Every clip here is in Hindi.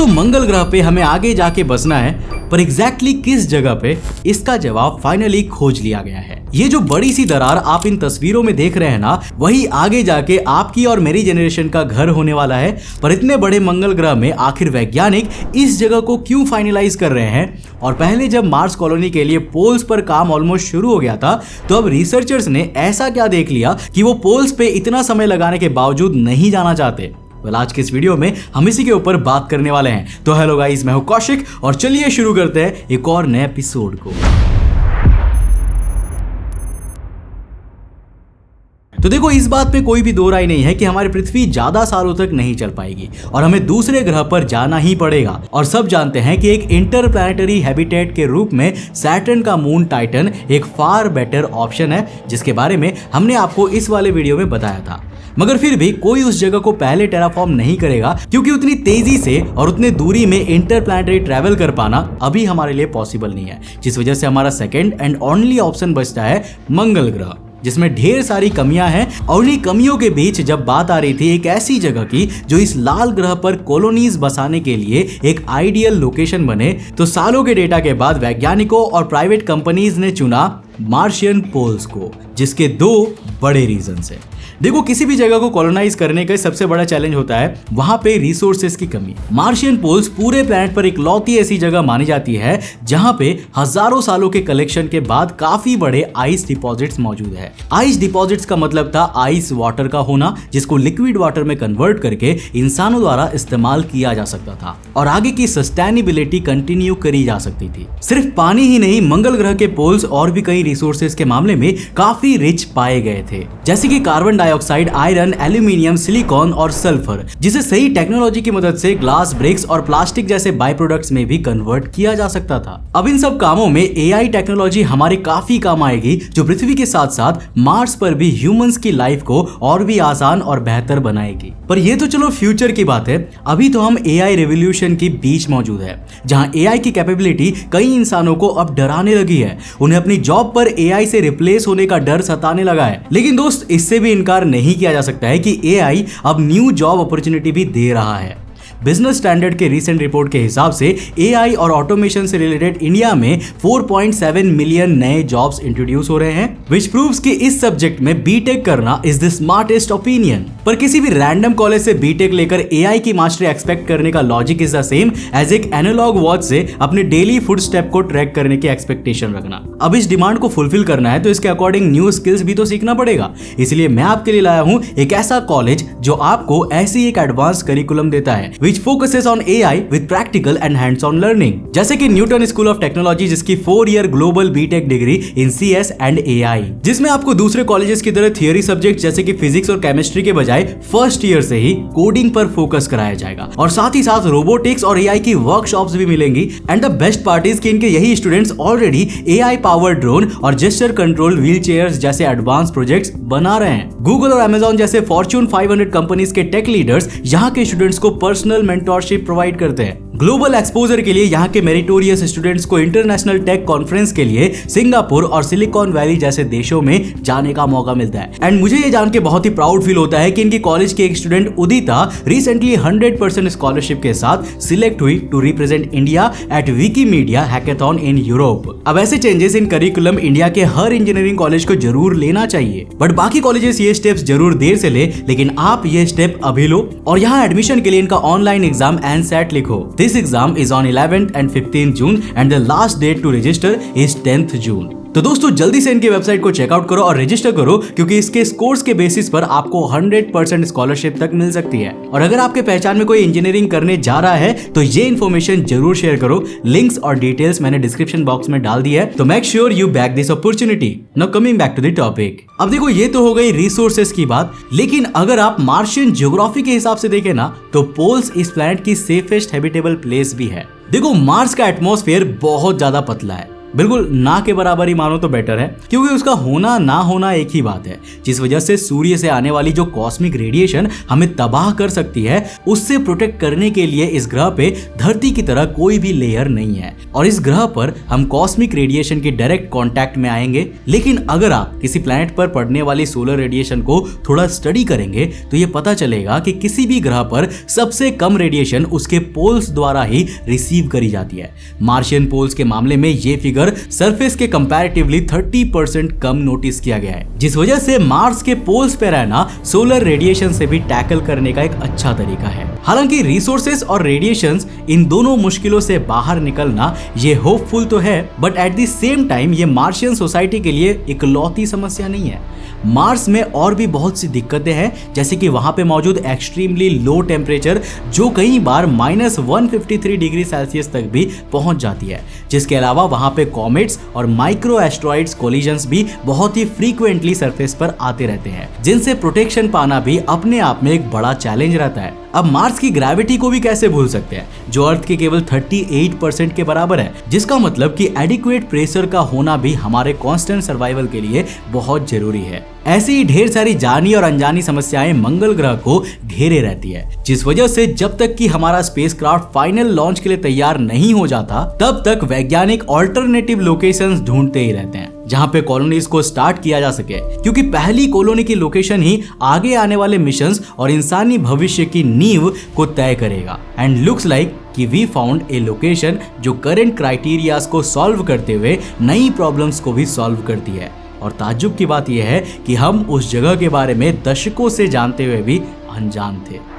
दोस्तों मंगल ग्रह पे हमें आगे जाके बसना है, पर एग्जैक्टली किस जगह पे, इसका जवाब फाइनली खोज लिया गया है। ये जो बड़ी सी दरार आप इन तस्वीरों में देख रहे हैं ना, वही आगे जाके आपकी और मेरी जनरेशन का घर होने वाला है। पर इतने बड़े मंगल ग्रह में आखिर वैज्ञानिक इस जगह को क्यों फाइनलाइज कर रहे हैं? और पहले जब मार्स कॉलोनी के लिए पोल्स पर काम ऑलमोस्ट शुरू हो गया था, तो अब रिसर्चर्स ने ऐसा क्या देख लिया कि वो पोल्स पे इतना समय लगाने के बावजूद नहीं जाना चाहते? आज के इस वीडियो में हम इसी के ऊपर बात करने वाले हैं। तो हेलो गाइस, मैं हूं कौशिक और चलिए शुरू करते हैं एक और नए एपिसोड को। तो देखो, इस बात पे कोई भी दो राय नहीं है कि हमारी पृथ्वी ज्यादा सालों तक नहीं चल पाएगी और हमें दूसरे ग्रह पर जाना ही पड़ेगा। और सब जानते हैं कि एक इंटरप्लैनेटरी हैबिटेट के रूप में सैटर्न का मून टाइटन एक फार बेटर ऑप्शन है, जिसके बारे में हमने आपको इस वाले वीडियो में बताया था। मगर फिर भी कोई उस जगह को पहले टेराफॉर्म नहीं करेगा, क्योंकि उतनी तेजी से और उतने दूरी में इंटरप्लैनेटरी ट्रैवल कर पाना अभी हमारे लिए पॉसिबल नहीं है, जिस वजह से हमारा सेकंड एंड ओनली ऑप्शन बचता है मंगल ग्रह, जिसमें ढेर सारी कमियां हैं। और उन्हीं कमियों के बीच जब बात आ रही थी एक ऐसी जगह की जो इस लाल ग्रह पर कॉलोनीज बसाने के लिए एक आइडियल लोकेशन बने, तो सालों के डेटा के बाद वैज्ञानिकों और प्राइवेट कंपनीज ने चुना मार्शियन पोल्स को, जिसके दो बड़े रीजंस हैं। देखो, किसी भी जगह को कॉलोनाइज करने का सबसे बड़ा चैलेंज होता है वहां पे रिसोर्सेज की कमी। मार्शियन पोल्स पूरे प्लैनेट पर इकलौती ऐसी जगह मानी जाती है जहां पे हजारों सालों के कलेक्शन के बाद काफी बड़े आइस डिपॉजिट्स मौजूद है। आइस डिपॉजिट्स का मतलब था आइस वाटर का होना, जिसको लिक्विड वाटर में कन्वर्ट करके इंसानों द्वारा इस्तेमाल किया जा सकता था और आगे की सस्टेनेबिलिटी कंटिन्यू करी जा सकती थी। सिर्फ पानी ही नहीं, मंगल ग्रह के पोल्स और भी कई रिसोर्सेज के मामले में काफी रिच पाए गए थे, जैसे कि carbon dioxide, iron, aluminium, silicon और सल्फर, जिसे सही टेक्नोलॉजी की मदद से ग्लास ब्रिक्स और प्लास्टिक जैसे बाय प्रोडक्ट्स में भी कन्वर्ट किया जा सकता था। अब इन सब कामों में एआई टेक्नोलॉजी हमारे काफी काम आएगी, जो पृथ्वी के साथ साथ मार्स पर भी ह्यूमंस की लाइफ को और भी आसान और बेहतर बनाएगी। पर ये तो चलो फ्यूचर की बात है, अभी तो हम एआई रेवोल्यूशन के बीच मौजूद है, जहां एआई की कैपेबिलिटी कई इंसानों को अब डराने लगी है। उन्हें अपनी जॉब पर एआई से रिप्लेस होने का डर सताने लगा है। लेकिन दोस्त, इससे भी इनकार नहीं किया जा सकता है कि एआई अब न्यू जॉब अपॉर्चुनिटी भी दे रहा है। बिजनेस स्टैंडर्ड के रीसेंट रिपोर्ट के हिसाब से एआई और ऑटोमेशन से रिलेटेड इंडिया में 4.7 मिलियन नए जॉब्स इंट्रोड्यूस हो रहे हैं, व्हिच प्रूव्स कि इस सब्जेक्ट में बीटेक करना इज द स्मार्टेस्ट ओपिनियन। पर किसी भी रैंडम कॉलेज से बीटेक लेकर एआई की मास्टरी एक्सपेक्ट करने का logic is the same as एक एनालॉग वॉच से अपने डेली फुट स्टेप को ट्रैक करने की एक्सपेक्टेशन रखना। अब इस डिमांड को फुलफिल करना है तो इसके अकॉर्डिंग न्यू स्किल्स भी तो सीखना पड़ेगा। इसलिए मैं आपके लिए लाया हूं एक ऐसा कॉलेज जो आपको ऐसी एक एडवांस करिकुलम देता है which focuses on AI with practical and hands-on learning, जैसे कि न्यूटन स्कूल ऑफ टेक्नोलॉजी, जिसकी 4 year global BTech degree in CS and AI, जिसमें आपको दूसरे कॉलेजेस की तरह थियरी सब्जेक्ट जैसे कि फिजिक्स और केमिस्ट्री के बजाय फर्स्ट ईयर से ही कोडिंग पर फोकस कराया जाएगा। और साथ ही साथ रोबोटिक्स और AI की वर्कशॉप्स भी मिलेंगी। And the best part is कि इनके यही students already AI power drone और जेस्चर कंट्रोल व्हील चेयर्स जैसे एडवांस प्रोजेक्ट्स बना रहे हैं। गूगल और Amazon जैसे फॉर्च्यून 500 कंपनीज के टेक लीडर्स यहाँ के स्टूडेंट्स को पर्सनल मेंटोरशिप प्रोवाइड करते हैं। ग्लोबल एक्सपोजर के लिए यहाँ के मेरिटोरियस स्टूडेंट्स को इंटरनेशनल टेक कॉन्फ्रेंस के लिए सिंगापुर और सिलिकॉन वैली जैसे देशों में जाने का मौका मिलता है। एंड मुझे ये जान के बहुत ही प्राउड फील होता है कि इनकी कॉलेज की एक स्टूडेंट उदिता रिसेंटली 100% स्कॉलरशिप के साथ सिलेक्ट हुई to represent India at Wikimedia hackathon in Europe. अब ऐसे चेंजेस इन करिकुलम इंडिया के हर इंजीनियरिंग कॉलेज को जरूर लेना चाहिए, बट बाकी कॉलेजेस ये स्टेप्स जरूर देर से ले, लेकिन आप ये स्टेप अभी लो और यहाँ एडमिशन के लिए इनका ऑनलाइन एग्जाम एनसेट लिखो। This exam is on 11th and 15th June and the last date to register is 10th June. तो दोस्तों, जल्दी से इनकी वेबसाइट को चेकआउट करो और रजिस्टर करो, क्योंकि इसके स्कोर्स के बेसिस पर आपको 100% स्कॉलरशिप तक मिल सकती है। और अगर आपके पहचान में कोई इंजीनियरिंग करने जा रहा है तो ये इन्फॉर्मेशन जरूर शेयर करो। लिंक्स और डिटेल्स मैंने डिस्क्रिप्शन बॉक्स में डाल दी है, तो make sure you back this opportunity. Now coming back to the topic. अब देखो, ये तो हो गई रिसोर्सेज की बात, लेकिन अगर आप मार्शियन ज्योग्राफी के हिसाब से देखें ना, तो पोल्स इस प्लैनेट की सेफेस्ट हैबिटेबल प्लेस भी है। देखो, मार्स का एटमॉस्फेयर बहुत ज्यादा पतला है, बिल्कुल ना के बराबर ही मानो तो बेटर है, क्योंकि उसका होना ना होना एक ही बात है। जिस वजह से सूर्य से आने वाली जो कॉस्मिक रेडिएशन हमें तबाह कर सकती है, उससे प्रोटेक्ट करने के लिए इस ग्रह पे धरती की तरह कोई भी लेयर नहीं है और इस ग्रह पर हम कॉस्मिक रेडिएशन के डायरेक्ट कांटेक्ट में आएंगे। लेकिन अगर आप किसी प्लैनेट पर पड़ने वाली सोलर रेडिएशन को थोड़ा स्टडी करेंगे तो ये पता चलेगा कि किसी भी ग्रह पर सबसे कम रेडिएशन उसके पोल्स द्वारा ही रिसीव करी जाती है। मार्शियन पोल्स के मामले में ये फिगर सरफेस के कंपैरेटिवली 30% कम नोटिस किया गया है, जिस वजह से मार्स के पोल्स पे रहना सोलर रेडिएशन से भी टैकल करने का एक अच्छा तरीका है। हालांकि रिसोर्सेस और रेडिएशंस इन दोनों मुश्किलों से बाहर निकलना ये होपफुल तो है, but at the same time ये मार्शियन सोसाइटी के लिए इकलौती समस्या नहीं है। मार्स में और भी बहुत सी दिक्कतें हैं, जैसे कि वहां पे मौजूद एक्सट्रीमली लो टेम्परेचर जो कई बार -153 डिग्री सेल्सियस तक भी पहुंच जाती है, जिसके अलावा वहां पे कॉमेट्स और माइक्रो एस्ट्रॉइड्स कोलिजन्स भी बहुत ही फ्रीक्वेंटली सरफेस पर आते रहते हैं, जिनसे प्रोटेक्शन पाना भी अपने आप में एक बड़ा चैलेंज रहता है। अब मार्स की ग्रेविटी को भी कैसे भूल सकते हैं, जो अर्थ के केवल 38% के बराबर है, जिसका मतलब कि एडिक्वेट प्रेशर का होना भी हमारे कांस्टेंट सर्वाइवल के लिए बहुत जरूरी है। ऐसी ही ढेर सारी जानी और अनजानी समस्याएं मंगल ग्रह को घेरे रहती है, जिस वजह से जब तक कि हमारा स्पेसक्राफ्ट फाइनल लॉन्च के लिए तैयार नहीं हो जाता, तब तक वैज्ञानिक ऑल्टरनेटिव लोकेशंस ढूंढते ही रहते हैं जहां पे कॉलोनीज को स्टार्ट किया जा सके, क्योंकि पहली कॉलोनी की लोकेशन ही आगे आने वाले मिशंस और इंसानी भविष्य की नींव को तय करेगा। एंड लुक्स लाइक कि वी फाउंड ए लोकेशन जो करंट क्राइटेरियाज को सॉल्व करते हुए नई प्रॉब्लम्स को भी सॉल्व करती है। और ताज्जुब की बात यह है कि हम उस जगह के बारे में दशकों से जानते हुए भी अनजान थे।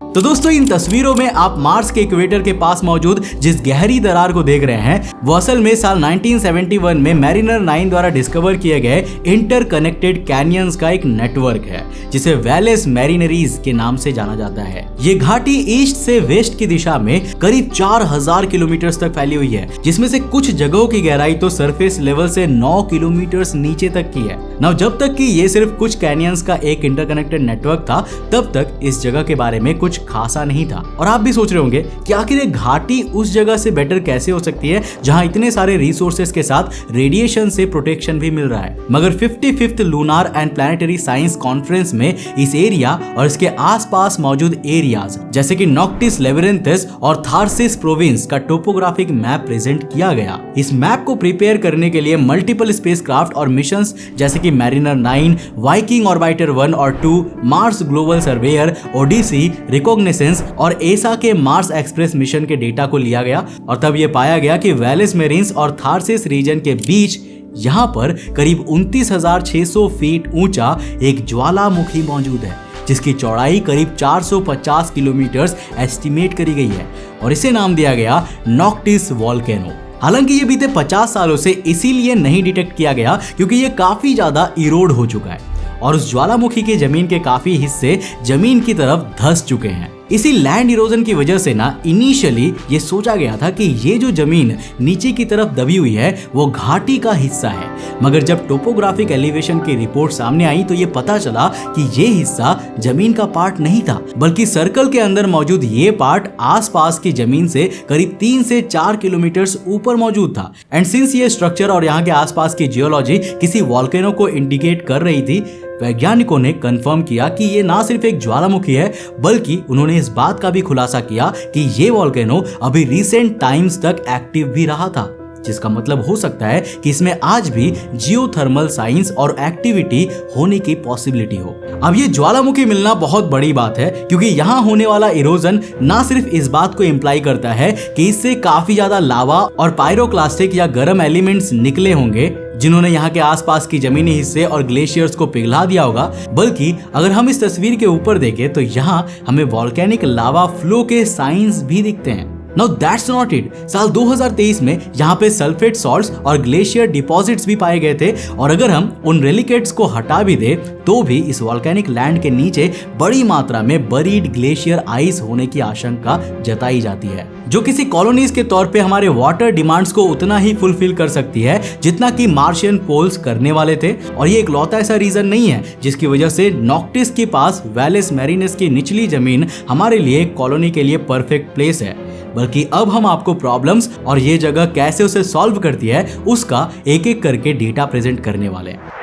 तो दोस्तों, इन तस्वीरों में आप मार्स के इक्वेटर के पास मौजूद जिस गहरी दरार को देख रहे हैं, वो असल में साल 1971 में मैरिनर 9 द्वारा डिस्कवर किए गए इंटरकनेक्टेड कैनियंस का एक नेटवर्क है, जिसे वैलेस मैरिनरीज के नाम से जाना जाता है। ये घाटी ईस्ट से वेस्ट की दिशा में करीब 4000 किलोमीटर तक फैली हुई है, जिसमें से कुछ जगहों की गहराई तो सरफेस लेवल से 9 किलोमीटर नीचे तक की है। नाउ जब तक कि ये सिर्फ कुछ कैनियंस का एक इंटरकनेक्टेड नेटवर्क था, तब तक इस जगह के बारे में कुछ खासा नहीं था। और आप भी सोच रहे होंगे कि आखिर ये घाटी उस जगह से बेटर कैसे हो सकती है जहां इतने सारे रिसोर्सेज के साथ रेडिएशन से प्रोटेक्शन भी मिल रहा है। मगर 55th lunar and planetary science conference में इस एरिया और इसके आसपास मौजूद एरियाज जैसे कि नॉक्टिस लेबिरिंथस और थार्सिस प्रोविंस का टोपोग्राफिक मैप प्रेजेंट किया गया। इस मैप को प्रिपेयर करने के लिए मल्टीपल स्पेसक्राफ्ट और मिशंस जैसे कि मैरिनर 9, वाइकिंग ऑर्बिटर 1 और 2, Mars global surveyor, Odissi, recognisance और एसा के मार्स एक्सप्रेस मिशन के डेटा को लिया गया और तब यह पाया गया कि वैलेस मेरिन्स और थार्सिस रीजन के बीच यहाँ पर करीब 29,600 फीट ऊंचा एक ज्वालामुखी मौजूद है, जिसकी चौड़ाई करीब 450 किलोमीटर एस्टिमेट करी गई है और इसे नाम दिया गया नॉक्टिस वोल्केनो। हालांकि ये बीते 50 सालों से इसीलिए नहीं डिटेक्ट किया गया क्योंकि ये काफी ज्यादा इरोड हो चुका है और उस ज्वालामुखी के जमीन के काफी हिस्से जमीन की तरफ धंस चुके हैं। इसी लैंड इरोजन की वजह से ना इनिशियली ये सोचा गया था कि ये जो जमीन नीचे की तरफ दबी हुई है वो घाटी का हिस्सा है, मगर जब टोपोग्राफिक एलिवेशन की रिपोर्ट सामने आई तो ये पता चला कि ये हिस्सा जमीन का पार्ट नहीं था, बल्कि सर्कल के अंदर मौजूद ये पार्ट आसपास की जमीन से करीब 3 से 4 किलोमीटर ऊपर मौजूद था। एंड सिंस ये स्ट्रक्चर और यहाँ के आसपास की जियोलॉजी किसी वॉल्केनो को इंडिकेट कर रही थी, वैज्ञानिकों ने कंफर्म किया कि ये ना सिर्फ एक ज्वालामुखी है, बल्कि उन्होंने इस बात का भी खुलासा किया कि ये वॉल्केनो अभी रिसेंट टाइम्स तक एक्टिव भी रहा था, जिसका मतलब हो सकता है कि इसमें आज भी जियोथर्मल साइंस और एक्टिविटी होने की पॉसिबिलिटी हो। अब ये ज्वालामुखी मिलना बहुत बड़ी बात है, क्योंकि यहाँ होने वाला इरोजन ना सिर्फ इस बात को इम्प्लाई करता है कि इससे काफी ज्यादा लावा और पायरोक्लास्टिक या गर्म एलिमेंट्स निकले होंगे जिन्होंने यहाँ के आसपास की जमीनी हिस्से और ग्लेशियर्स को पिघला दिया होगा, बल्कि अगर हम इस तस्वीर के ऊपर देखें तो यहाँ हमें वॉल्केनिक लावा फ्लो के साइंस भी दिखते हैं। Now that's not it. साल 2023 में यहाँ पे सल्फेट सॉल्ट्स और ग्लेशियर डिपॉजिट्स भी पाए गए थे और अगर हम उन रेलिकेट्स को हटा भी दे तो भी इस वॉल्केनिक लैंड के नीचे बड़ी मात्रा में बरीड ग्लेशियर आइस होने की आशंका जताई जाती है, जो किसी कॉलोनीज के तौर पे हमारे वाटर डिमांड्स को उतना ही फुलफिल कर सकती है जितना कि मार्शियन पोल्स करने वाले थे। और ये इकलौता ऐसा रीजन नहीं है जिसकी वजह से नॉक्टिस के पास वैलेस मैरिनस की निचली जमीन हमारे लिए कॉलोनी के लिए परफेक्ट प्लेस है। बल्कि अब हम आपको प्रॉब्लम्स और ये जगह कैसे उसे सॉल्व करती है उसका एक एक करके डेटा प्रेजेंट करने वाले हैं।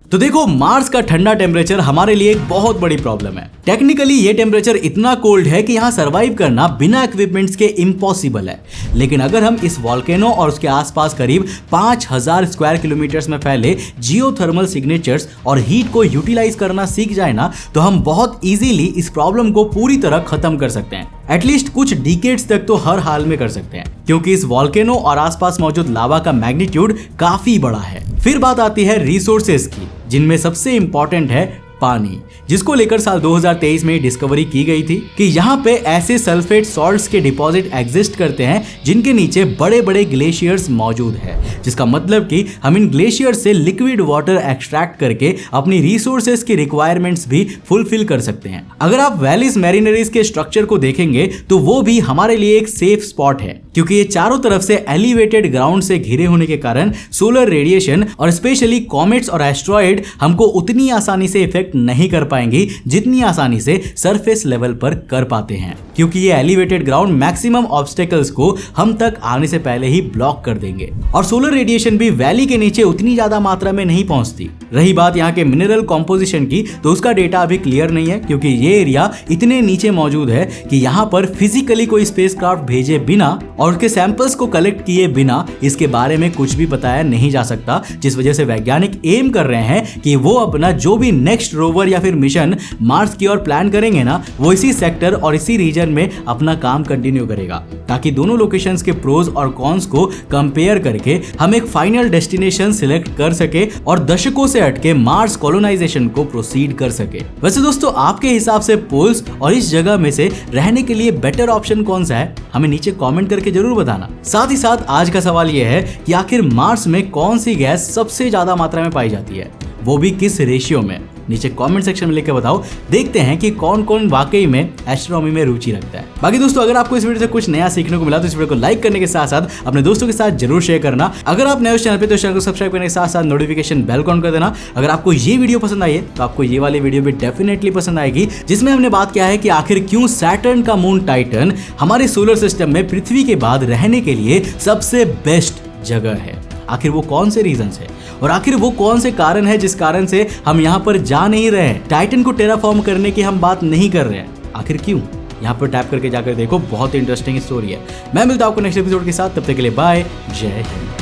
तो देखो, मार्स का ठंडा टेम्परेचर हमारे लिए एक बहुत बड़ी प्रॉब्लम है। टेक्निकली ये टेम्परेचर इतना कोल्ड है कि यहाँ सरवाइव करना बिना इक्विपमेंट्स के इम्पॉसिबल है। लेकिन अगर हम इस वॉल्केनो और उसके आसपास करीब 5000 स्क्वायर किलोमीटर्स में फैले जियोथर्मल सिग्नेचर्स और हीट को यूटिलाइज करना सीख जाए ना, तो हम बहुत इजीली इस प्रॉब्लम को पूरी तरह खत्म कर सकते हैं। एटलीस्ट कुछ डिकेड्स तक तो हर हाल में कर सकते हैं, क्योंकि इस वॉल्केनो और आसपास मौजूद लावा का मैग्नीट्यूड काफी बड़ा है। फिर बात आती है रिसोर्सेज की, जिनमें सबसे इंपॉर्टेंट है पानी, जिसको लेकर साल 2023 में डिस्कवरी की गई थी कि यहाँ पे ऐसे सल्फेट सॉल्ट्स के डिपॉजिट एग्जिस्ट करते हैं जिनके नीचे बड़े बड़े ग्लेशियर्स मौजूद है, जिसका मतलब कि हम इन ग्लेशियर्स से लिक्विड वाटर एक्सट्रैक्ट करके अपनी रिसोर्सेज की रिक्वायरमेंट्स भी फुलफिल कर सकते हैं। अगर आप वैलिस मैरिनरीज के स्ट्रक्चर को देखेंगे तो वो भी हमारे लिए एक सेफ स्पॉट है, क्योंकि ये चारों तरफ से एलिवेटेड ग्राउंड से घिरे होने के कारण सोलर रेडिएशन और स्पेशली कॉमेट्स और एस्ट्रॉइड हमको उतनी आसानी से इफेक्ट नहीं कर पाएंगी जितनी आसानी से सरफेस लेवल पर कर पाते हैं, क्योंकि ये एलिवेटेड ग्राउंड मैक्सिमम ऑब्स्टेकल्स को हम तक आने से पहले ही ब्लॉक कर देंगे। और सोलर रेडिएशन भी वैली के नीचे उतनी ज्यादा मात्रा में नहीं पहुंचती। रही बात यहाँ के मिनरल कॉम्पोजिशन की, तो उसका डेटा अभी क्लियर नहीं है, क्योंकि ये एरिया इतने नीचे मौजूद है कि यहाँ पर फिजिकली कोई स्पेसक्राफ्ट भेजे बिना और उसके सैंपल्स को कलेक्ट किए बिना इसके बारे में कुछ भी बताया नहीं जा सकता, जिस वजह से वैज्ञानिक एम कर रहे हैं कि वो अपना जो भी नेक्स्ट रोवर या फिर मिशन मार्स की ओर प्लान करेंगे ना, वो इसी सेक्टर और इसी रीजन में अपना काम कंटिन्यू करेगा, ताकि दोनों लोकेशंस के प्रोज और कॉन्स को कंपेयर करके हम एक फाइनल डेस्टिनेशन सिलेक्ट कर सके और दशकों से हटके मार्स कॉलोनाइजेशन को प्रोसीड कर सके। वैसे दोस्तों, आपके हिसाब से पोल्स और इस जगह में से रहने के लिए बेटर ऑप्शन कौन सा है, हमें नीचे कमेंट करके जरूर बताना। साथ ही साथ आज का सवाल यह है कि आखिर मार्स में कौन सी गैस सबसे ज्यादा मात्रा में पाई जाती है, वो भी किस रेशियो में, नीचे कमेंट सेक्शन में लिखकर बताओ। देखते हैं कि कौन कौन वाकई में एस्ट्रोनॉमी में रुचि रखता है। बाकी दोस्तों, अगर आपको इस वीडियो से कुछ नया सीखने को मिला तो इस वीडियो को लाइक करने के साथ साथ अपने दोस्तों के साथ जरूर शेयर करना। अगर आप नए उस चैनल पे तो चैनल को सब्सक्राइब करने के साथ साथ नोटिफिकेशन बेल ऑन कर देना। अगर आपको ये वीडियो पसंद आई है तो आपको ये वाली वीडियो भी डेफिनेटली पसंद आएगी, जिसमें हमने बात किया है कि आखिर क्यों सैटर्न का मून टाइटन हमारे सोलर सिस्टम में पृथ्वी के बाद रहने के लिए सबसे बेस्ट जगह है। आखिर वो कौन से रीजंस है और आखिर वो कौन से कारण है जिस कारण से हम यहाँ पर जा नहीं रहे हैं, टाइटन को टेराफॉर्म करने की हम बात नहीं कर रहे हैं, आखिर क्यों? यहाँ पर टैप करके जाकर देखो, बहुत इंटरेस्टिंग स्टोरी है। मैं मिलता हूँ आपको नेक्स्ट एपिसोड के साथ, तब तक के लिए बाय, जय हिंद।